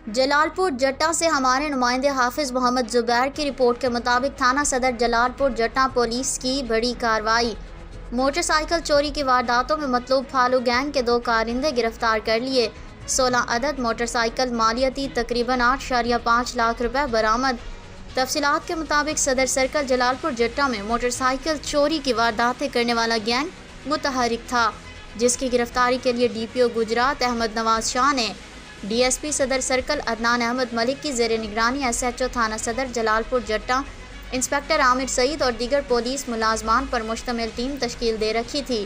جلال پور جٹا سے ہمارے نمائندے حافظ محمد زبیر کی رپورٹ کے مطابق تھانہ صدر جلال پور جٹا پولیس کی بڑی کارروائی۔ موٹر سائیکل چوری کی وارداتوں میں مطلوب پھالو گینگ کے 2 کارندے گرفتار کر لیے۔ 16 عدد موٹر سائیکل مالیتی تقریباً 8.5 لاکھ روپے برآمد۔ تفصیلات کے مطابق صدر سرکل جلال پور جٹا میں موٹر سائیکل چوری کی وارداتیں کرنے والا گینگ متحرک تھا، جس کی گرفتاری کے لیے ڈی پی او گجرات احمد نواز شاہ نے ڈی ایس پی صدر سرکل عدنان احمد ملک کی زیر نگرانی ایس ایچ او تھانہ صدر جلال پور جٹا انسپکٹر عامر سعید اور دیگر پولیس ملازمان پر مشتمل ٹیم تشکیل دے رکھی تھی،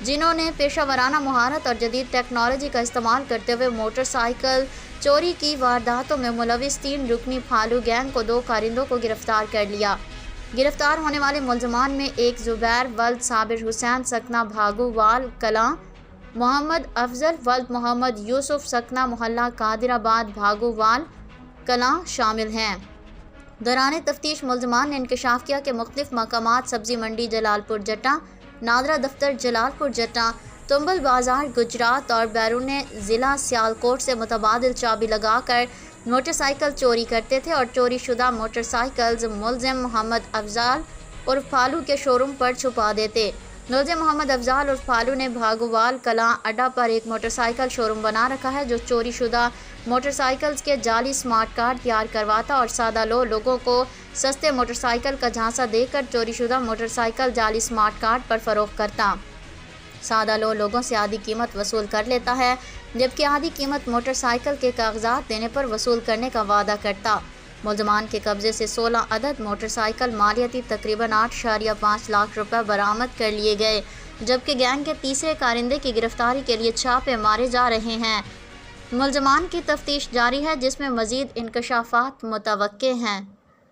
جنہوں نے پیشہ ورانہ مہارت اور جدید ٹیکنالوجی کا استعمال کرتے ہوئے موٹر سائیکل چوری کی وارداتوں میں ملوث 3 رکنی پھالو گینگ کو 2 کارندوں کو گرفتار کر لیا۔ گرفتار ہونے والے ملزمان میں ایک زبیر ولد صابر حسین سکنہ بھاگو وال کلاں، محمد افضل ولد محمد یوسف سکنہ محلہ قادر آباد بھاگو وال کلاں شامل ہیں۔ دوران تفتیش ملزمان نے انکشاف کیا کہ مختلف مقامات سبزی منڈی جلال پور جٹا، نادرہ دفتر جلال پور جٹا، تنبل بازار گجرات اور بیرون ضلع سیالکوٹ سے متبادل چابی لگا کر موٹر سائیکل چوری کرتے تھے اور چوری شدہ موٹر سائیکلز ملزم محمد افضال عرف پھالو کے شو روم پر چھپا دیتے۔ ملزم محمد افضال عرف پھالو نے بھاگووال کلاں اڈہ پر ایک موٹر سائیکل شو روم بنا رکھا ہے، جو چوری شدہ موٹر سائیکلز کے جعلی سمارٹ کارڈ تیار کرواتا اور سادہ لوگوں کو سستے موٹر سائیکل کا جھانسا دے کر چوری شدہ موٹر سائیکل جعلی سمارٹ کارڈ پر فروخت کرتا۔ سادہ لوگوں سے آدھی قیمت وصول کر لیتا ہے، جبکہ آدھی قیمت موٹر سائیکل کے کاغذات دینے پر وصول کرنے کا وعدہ کرتا۔ ملزمان کے قبضے سے 16 عدد موٹر سائیکل مالیتی تقریباً 8.5 لاکھ روپے برآمد کر لیے گئے، جبکہ گینگ کے تیسرے کارندے کی گرفتاری کے لیے چھاپے مارے جا رہے ہیں۔ ملزمان کی تفتیش جاری ہے، جس میں مزید انکشافات متوقع ہیں۔